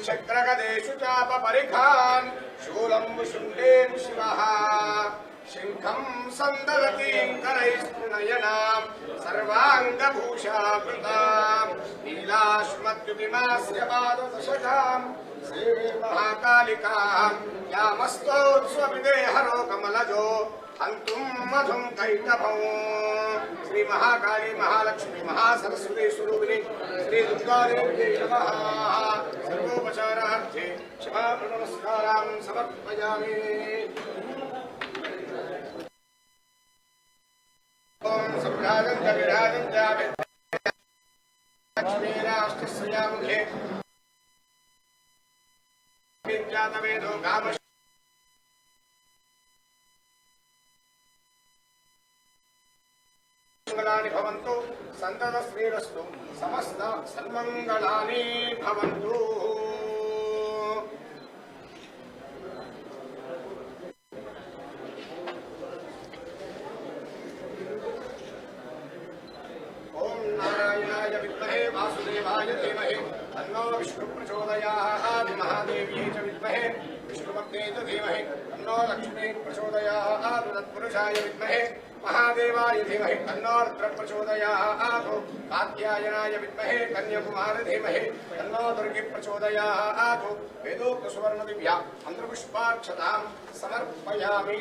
चक्रगदेषु चापपरिखान् शूलं शुण्डेन शिवः शङ्खं सन्ददतीं करैस्तुनयनां सर्वाङ्गभूषावृतां नीलाश्मद्युतिमास्य पाददशकां सेवे महाकालिकां यामस्तोत्स्वविदेहरो कमलजो हन्तुं मधुं कैटभौ श्री महाकाली महालक्ष्मी महासरस्वती स्वरूपिणी श्री दुर्गादेव्यै नमः। सर्वोपचारार्थे क्षमाप्रणमस्कारां समर्पयामि। ओम संभ्राजन्त विराजन्त लक्ष्मीराष्ट्रस्यामुखे विद्यातवेदो गाम मंगलानि भवन्तु सन्ततश्रीरस्तु समस्त सन्मंगलानि भवन्तु। ओम नारायणाय विद्महे वासुदेवाय धीमहि तन्नो विष्णु प्रचोदयात् महादेव्यै च विद्महे विष्णुभक्त्यै च धीमहि तन्नो लक्ष्मी प्रचोदयात् तत्पुरुषाय विद्महे महादेवाय धीमहि तन्नो रुद्र प्रचोदयात् कात्यायनाय विद्महे कन्याकुमार धीमहि तन्नो दुर्गे प्रचोदयात् वेदोक्त सुवर्ण दिव्या मंत्रपुष्पाक्षतां समर्पयामि।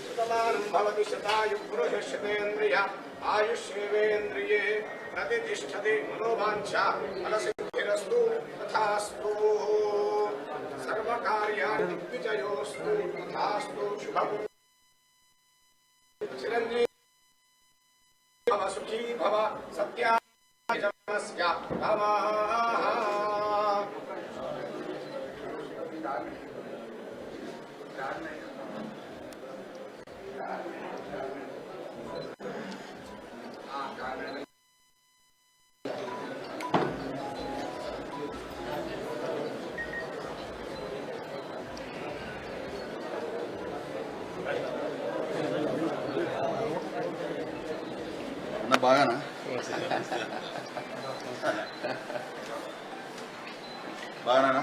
सुतमानं भवति शतायुः पुरुषः शतेन्द्रिय आयुष्येवेन्द्रिये प्रतिष्ठति मनोवाञ्छा फलसिद्धिरस्तु तथास्तु सर्वकार्याणि दिग्विजयोस्तु तथास्तु शुभम्। चिरञ्जीवी भव सुखी भव सत्याजनस्य नमः। బాగానా బాగానా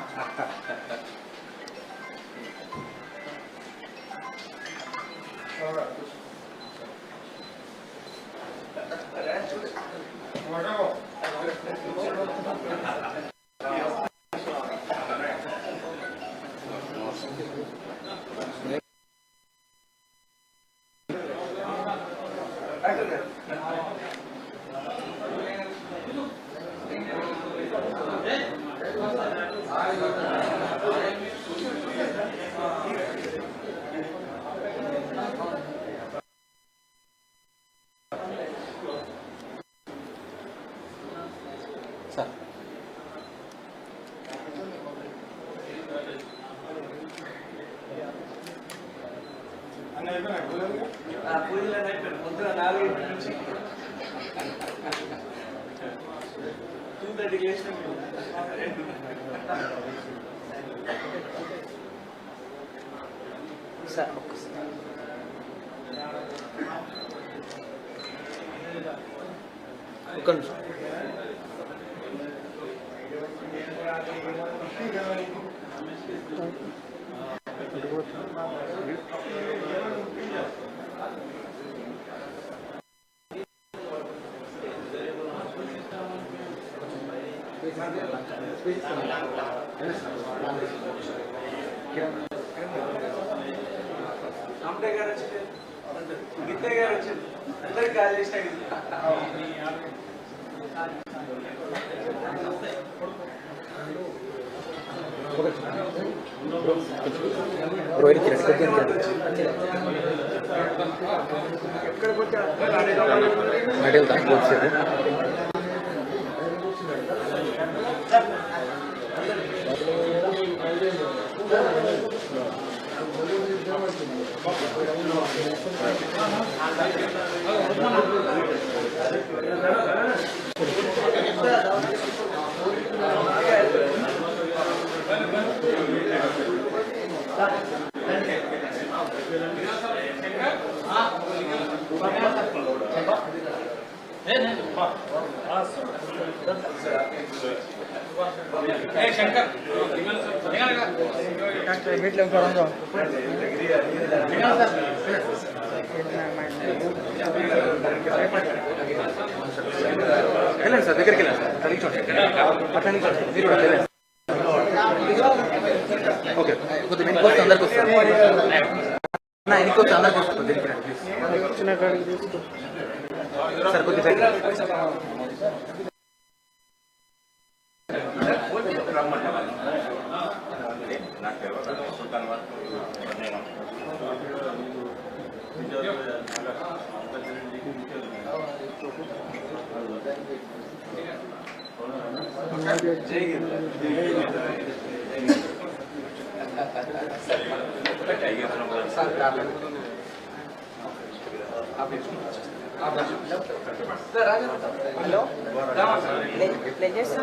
వెళ్ళండి సార్, దగ్గరికి వెళ్ళండి సార్, కలిగించండి అట్లా మీరు కూడా వెళ్ళండి. ఓకే, కొద్దిగా వెనక్కి వస్తే అందరికి వస్తుంది, వెనక్కి వస్తే అందరికి వస్తుంది, దగ్గరికి రండి ప్లీజ్ సార్, కొద్దిగా హలో ప్లేజెస్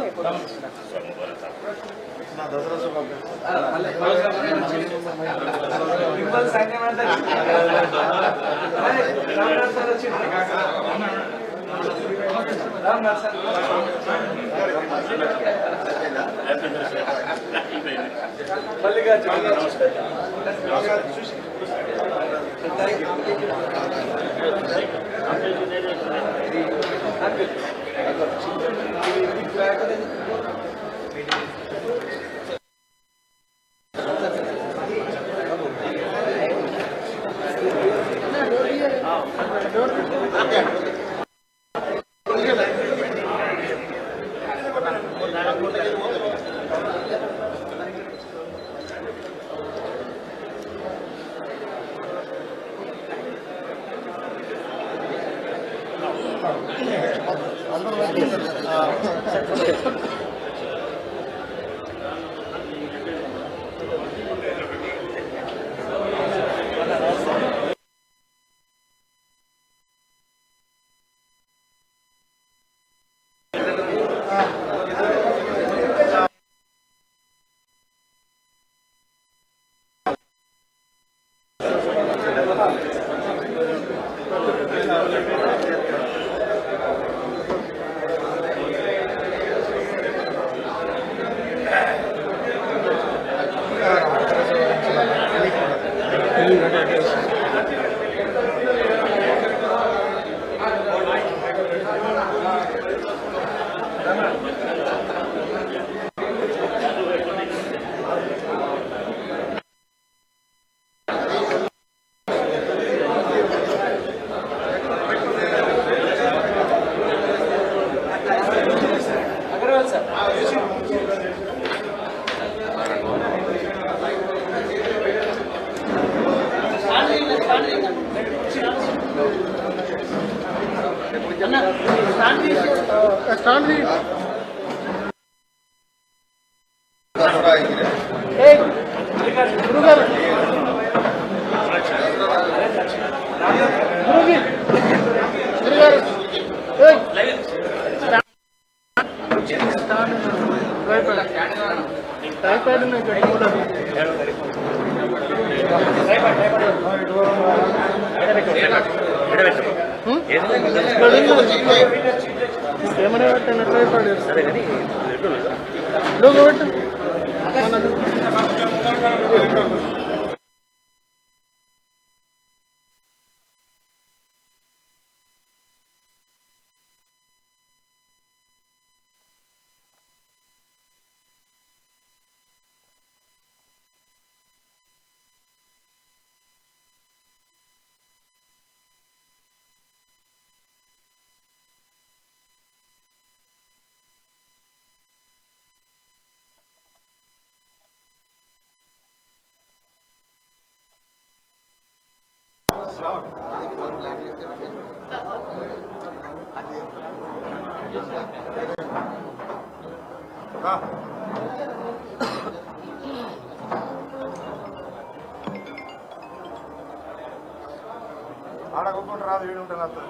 ఆడకుండా రాదు వీడు ఉంటాను అతను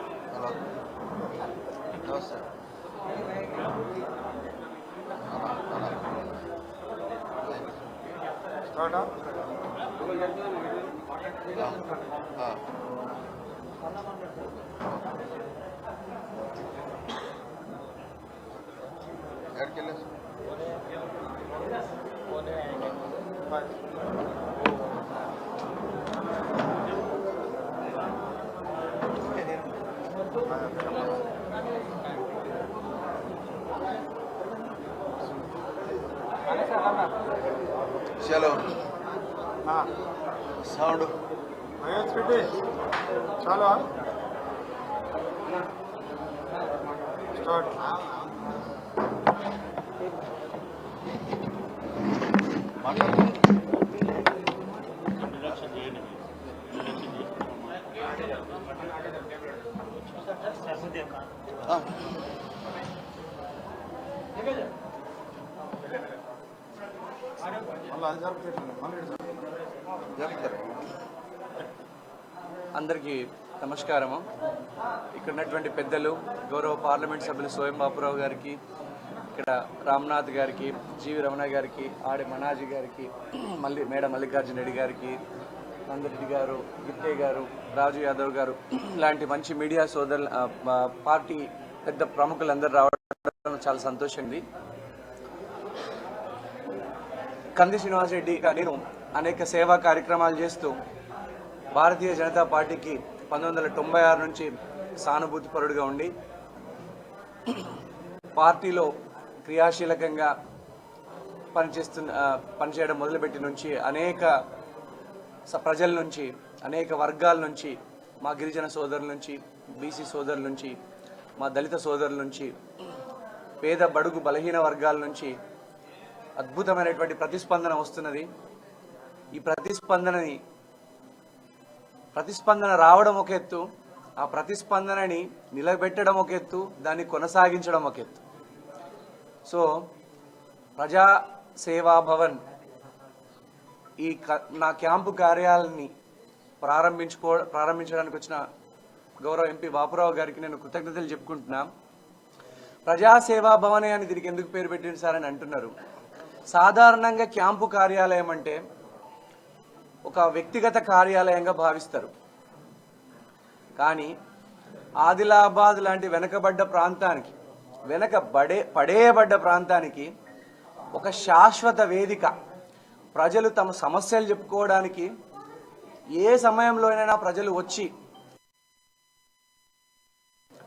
స్టార్టా ఎక్కడికి వెళ్ళేసి చలో సౌండ్ మహేష్ రెడ్డి చాలా స్టార్ట్ మాట్లాడు మళ్ళీ అది జరుగుతుంది మళ్ళీ జరుగుతారు. అందరికీ నమస్కారము. ఇక్కడ ఉన్నటువంటి పెద్దలు గౌరవ పార్లమెంట్ సభ్యులు సోయం బాపురావు గారికి, ఇక్కడ రామ్నాథ్ గారికి, జీవి రమణ గారికి, ఆడి మనాజీ గారికి, మేడ మల్లికార్జున రెడ్డి గారికి, నందరెడ్డి గారు, గిట్టే గారు, రాజు యాదవ్ గారు లాంటి మంచి మీడియా సోదరులు, పార్టీ పెద్ద ప్రముఖులందరూ రావడం చాలా సంతోషంగా ఉంది. కంది శ్రీనివాసరెడ్డి నేను అనేక సేవా కార్యక్రమాలు చేస్తూ భారతీయ జనతా పార్టీకి 1996 నుంచి సానుభూతి పరుడుగా ఉండి పార్టీలో క్రియాశీలకంగా పనిచేయడం మొదలుపెట్టి నుంచి అనేక ప్రజల నుంచి, అనేక వర్గాల నుంచి, మా గిరిజన సోదరుల నుంచి, బీసీ సోదరుల నుంచి, మా దళిత సోదరుల నుంచి, పేద బడుగు బలహీన వర్గాల నుంచి అద్భుతమైనటువంటి ప్రతిస్పందన వస్తున్నది. ఈ ప్రతిస్పందన రావడం ఒక ఎత్తు, ఆ ప్రతిస్పందనని నిలబెట్టడం ఒక ఎత్తు, దాన్ని కొనసాగించడం ఒక ఎత్తు. సో ప్రజా సేవా భవన్ ఈ నా క్యాంపు కార్యాలయాన్ని ప్రారంభించడానికి వచ్చిన గౌరవ ఎంపీ బాపురావు గారికి నేను కృతజ్ఞతలు చెప్పుకుంటున్నా. ప్రజా సేవా భవనే అని దీనికి ఎందుకు పేరు పెట్టింది సార్ అని అంటున్నారు. సాధారణంగా క్యాంపు కార్యాలయం అంటే ఒక వ్యక్తిగత కార్యాలయంగా భావిస్తారు. కానీ ఆదిలాబాద్ లాంటి వెనకబడ్డ ప్రాంతానికి, పడేయబడ్డ ప్రాంతానికి ఒక శాశ్వత వేదిక, ప్రజలు తమ సమస్యలు చెప్పుకోవడానికి, ఏ సమయంలోనైనా ప్రజలు వచ్చి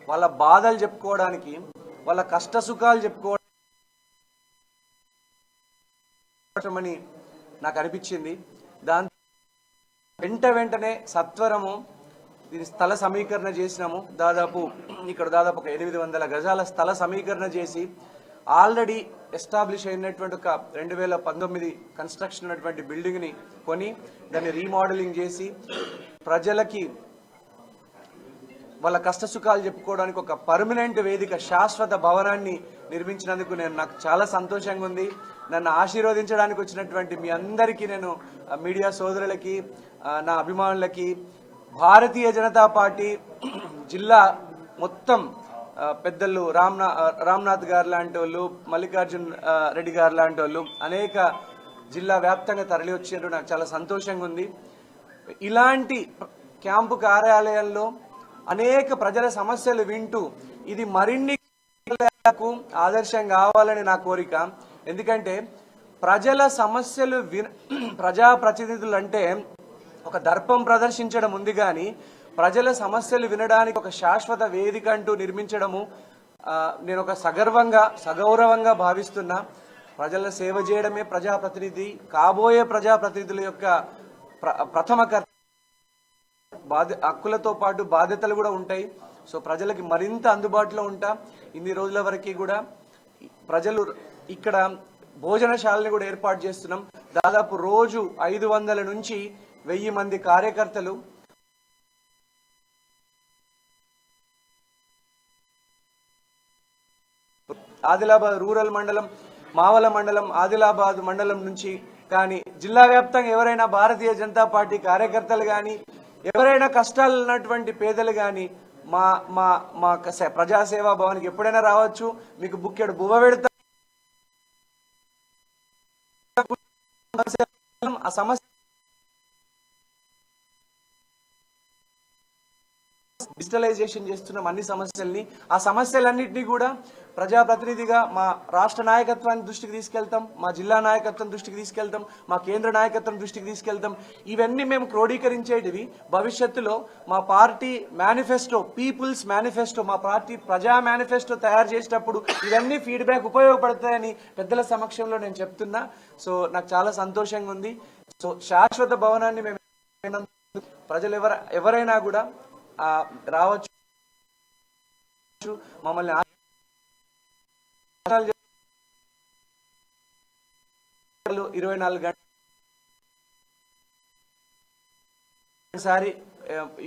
వాళ్ళ బాధలు చెప్పుకోవడానికి, వాళ్ళ కష్ట సుఖాలు చెప్పుకోవడానికి అని నాకు అనిపించింది. దాని వెంటనే సత్వరము దీని స్థల సమీకరణ చేసినాము. దాదాపు ఒక 800 గజాల స్థల సమీకరణ చేసి ఆల్రెడీ ఎస్టాబ్లిష్ అయినటువంటి ఒక 2019 కన్స్ట్రక్షన్ ఉన్నటువంటి బిల్డింగ్ని కొని దాన్ని రీమోడలింగ్ చేసి ప్రజలకి వాళ్ళ కష్ట సుఖాలు చెప్పుకోవడానికి ఒక పర్మనెంట్ వేదిక, శాశ్వత భవనాన్ని నిర్మించినందుకు నాకు చాలా సంతోషంగా ఉంది. నన్ను ఆశీర్వదించడానికి వచ్చినటువంటి మీ అందరికీ, నేను మీడియా సోదరులకి, నా అభిమానులకి, భారతీయ జనతా పార్టీ జిల్లా మొత్తం పెద్దలు రామ్నాథ్ గారు లాంటి వాళ్ళు, మల్లికార్జున్ రెడ్డి గారు లాంటి వాళ్ళు అనేక జిల్లా వ్యాప్తంగా తరలి వచ్చారు. నాకు చాలా సంతోషంగా ఉంది. ఇలాంటి క్యాంపు కార్యాలయాల్లో అనేక ప్రజల సమస్యలు వింటూ ఇది మరిన్ని ఆదర్శం కావాలని నా కోరిక. ఎందుకంటే ప్రజల సమస్యలు ప్రజాప్రతినిధులు అంటే ఒక దర్పం ప్రదర్శించడం ఉంది, కానీ ప్రజల సమస్యలు వినడానికి ఒక శాశ్వత వేదిక అంటూ నిర్మించడము నేను ఒక సగౌరవంగా భావిస్తున్నా. ప్రజల సేవ చేయడమే ప్రజాప్రతినిధి, కాబోయే ప్రజాప్రతినిధుల యొక్క ప్రథమ హక్కులతో పాటు బాధ్యతలు కూడా ఉంటాయి. సో ప్రజలకి మరింత అందుబాటులో ఉంటా. ఇన్ని రోజుల వరకు కూడా ప్రజలు ఇక్కడ భోజనశాలని కూడా ఏర్పాటు చేస్తున్నాం. దాదాపు రోజు 500 నుంచి 1000 మంది కార్యకర్తలు ఆదిలాబాద్ రూరల్ మండలం, మావల మండలం, ఆదిలాబాద్ మండలం నుంచి కానీ జిల్లా వ్యాప్తంగా ఎవరైనా భారతీయ జనతా పార్టీ కార్యకర్తలు కానీ, ఎవరైనా కష్టాలు ఉన్నటువంటి పేదలు కానీ మా మా మా ప్రజాసేవా భవన్కి ఎప్పుడైనా రావచ్చు. మీకు బుక్కెడు బువ్వ పెడతా, ఆ సమస్య డిజిటలైజేషన్ చేస్తున్నాం అన్ని సమస్యల్ని. ఆ సమస్యలన్నింటినీ కూడా ప్రజాప్రతినిధిగా మా రాష్ట్ర నాయకత్వాన్ని దృష్టికి తీసుకెళ్తాం, మా జిల్లా నాయకత్వం దృష్టికి తీసుకెళ్తాం, మా కేంద్ర నాయకత్వం దృష్టికి తీసుకెళ్తాం. ఇవన్నీ మేము క్రోడీకరించేటివి. భవిష్యత్తులో మా పార్టీ మేనిఫెస్టో, పీపుల్స్ మేనిఫెస్టో, మా పార్టీ ప్రజా మేనిఫెస్టో తయారు చేసేటప్పుడు ఇవన్నీ ఫీడ్బ్యాక్ ఉపయోగపడతాయని పెద్దల సమక్షంలో నేను చెప్తున్నా. సో నాకు చాలా సంతోషంగా ఉంది. సో శాశ్వత భవనాన్ని మేము ప్రజలు ఎవరైనా కూడా రావచ్చు, మమ్మల్ని 24 గంటలు ఒకసారి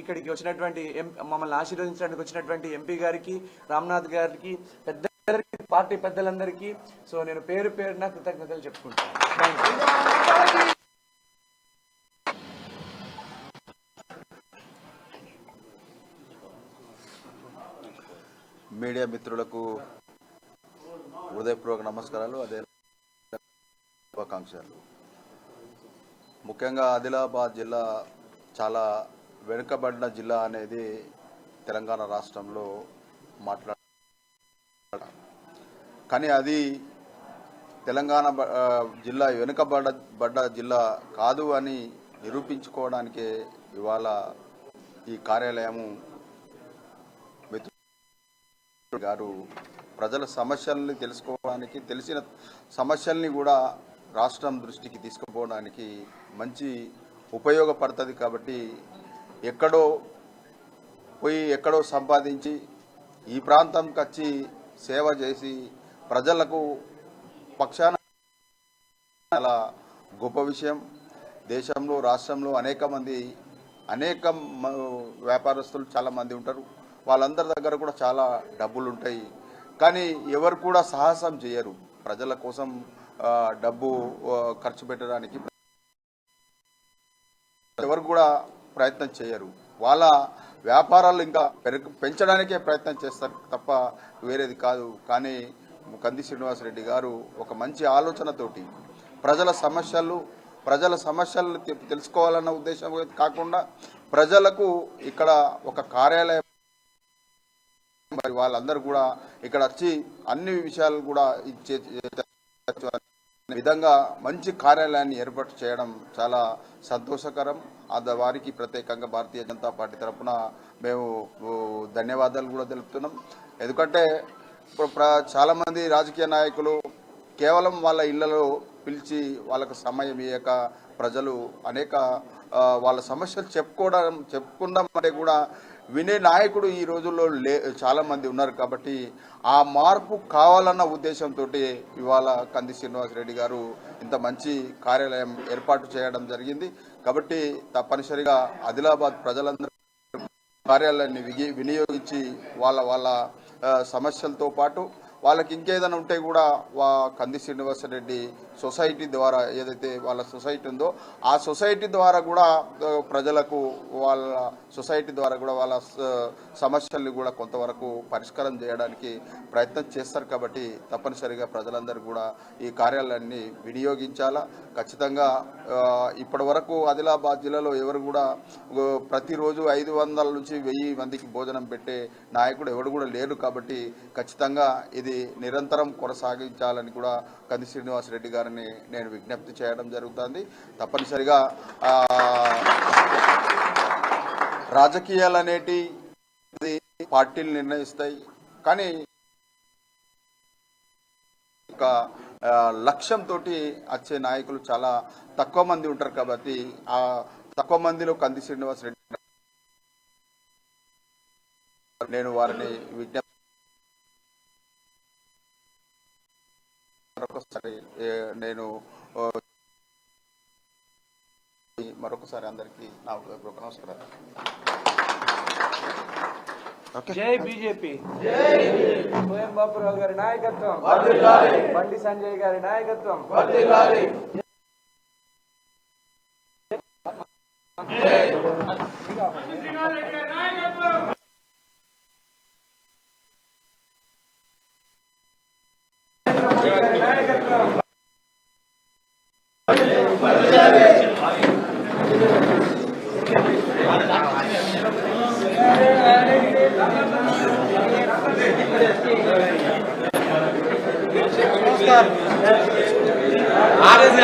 ఇక్కడికి వచ్చినటువంటి మమ్మల్ని ఆశీర్వదించడానికి వచ్చినటువంటి ఎంపీ గారికి, రామ్నాథ్ గారికి, పెద్దలందరికీ, పార్టీ పెద్దలందరికీ సో నేను పేరు పేరున కృతజ్ఞతలు చెప్పుకుంటాను. మీడియా మిత్రులకు హృదయపూర్వక నమస్కారాలు, అదే శుభాకాంక్షలు. ముఖ్యంగా ఆదిలాబాద్ జిల్లా చాలా వెనుకబడిన జిల్లా అనేది తెలంగాణ రాష్ట్రంలో కానీ అది తెలంగాణ జిల్లా వెనుకబడ్డ జిల్లా కాదు అని నిరూపించుకోవడానికే ఇవాళ ఈ కార్యాలయము గారు ప్రజల సమస్యల్ని తెలుసుకోవడానికి, తెలిసిన సమస్యల్ని కూడా రాష్ట్రం దృష్టికి తీసుకుపోవడానికి మంచి ఉపయోగపడుతుంది. కాబట్టి ఎక్కడో పోయి ఎక్కడో సంపాదించి ఈ ప్రాంతంకి వచ్చి సేవ చేసి ప్రజలకు పక్షాన చాలా గొప్ప విషయం. దేశంలో, రాష్ట్రంలో అనేక వ్యాపారస్తులు చాలామంది ఉంటారు. వాళ్ళందరి దగ్గర కూడా చాలా డబ్బులు ఉంటాయి. కానీ ఎవరు కూడా సాహసం చేయరు ప్రజల కోసం డబ్బు ఖర్చు పెట్టడానికి. ఎవరు కూడా ప్రయత్నం చేయరు. వాళ్ళ వ్యాపారాలు ఇంకా పెంచడానికే ప్రయత్నం చేస్తారు తప్ప వేరేది కాదు. కానీ కంది శ్రీనివాసరెడ్డి గారు ఒక మంచి ఆలోచనతోటి ప్రజల సమస్యలను తెలుసుకోవాలన్న ఉద్దేశం కాకుండా ప్రజలకు ఇక్కడ ఒక కార్యాలయం, మరి వాళ్ళందరూ కూడా ఇక్కడ వచ్చి అన్ని విషయాలు కూడా ఇచ్చే విధంగా మంచి కార్యాలయాన్ని ఏర్పాటు చేయడం చాలా సంతోషకరం. వారికి ప్రత్యేకంగా భారతీయ జనతా పార్టీ తరఫున మేము ధన్యవాదాలు కూడా తెలుపుతున్నాం. ఎందుకంటే చాలామంది రాజకీయ నాయకులు కేవలం వాళ్ళ ఇళ్లలో పిలిచి వాళ్ళకు సమయం ఇయ్యక ప్రజలు అనేక వాళ్ళ సమస్యలు చెప్పుకుందాం అంటే కూడా వినే నాయకుడు ఈ రోజుల్లో చాలామంది ఉన్నారు. కాబట్టి ఆ మార్పు కావాలన్న ఉద్దేశంతో ఇవాళ కంది శ్రీనివాసరెడ్డి గారు ఇంత మంచి కార్యాలయం ఏర్పాటు చేయడం జరిగింది. కాబట్టి తప్పనిసరిగా ఆదిలాబాద్ ప్రజలందరూ కార్యాలయాన్ని వినియోగించి వాళ్ళ సమస్యలతో పాటు వాళ్ళకి ఇంకేదైనా ఉంటే కూడా కంది శ్రీనివాసరెడ్డి సొసైటీ ద్వారా, ఏదైతే వాళ్ళ సొసైటీ ఉందో ఆ సొసైటీ ద్వారా కూడా ప్రజలకు వాళ్ళ సమస్యల్ని కూడా కొంతవరకు పరిష్కారం చేయడానికి ప్రయత్నం చేస్తారు. కాబట్టి తప్పనిసరిగా ప్రజలందరూ కూడా ఈ కార్యాలయాన్ని వినియోగించాలా. ఖచ్చితంగా ఇప్పటి వరకు ఆదిలాబాద్ జిల్లాలో ఎవరు కూడా ప్రతిరోజు 500 నుంచి 1000 మందికి భోజనం పెట్టే నాయకుడు ఎవరు కూడా లేరు. కాబట్టి ఖచ్చితంగా ఇది నిరంతరం కొనసాగించాలని కూడా కంది శ్రీనివాసరెడ్డి గారిని నేను విజ్ఞప్తి చేయడం జరుగుతుంది. తప్పనిసరిగా రాజకీయాలు అనేటి పార్టీలు నిర్ణయిస్తాయి. కానీ ఒక లక్ష్యంతో వచ్చే నాయకులు చాలా తక్కువ మంది ఉంటారు. కాబట్టి ఆ తక్కువ మందిలో కంది శ్రీనివాసరెడ్డి నేను వారిని విజ్ఞప్తి మరొకసారి అందరికీ నా హృదయపూర్వక నమస్కారాలు. జై బీజేపీ, స్వయం బాపురావు గారి నాయకత్వం, బండి సంజయ్ గారి నాయకత్వం. నాయకత్వం ఆర్ఎస్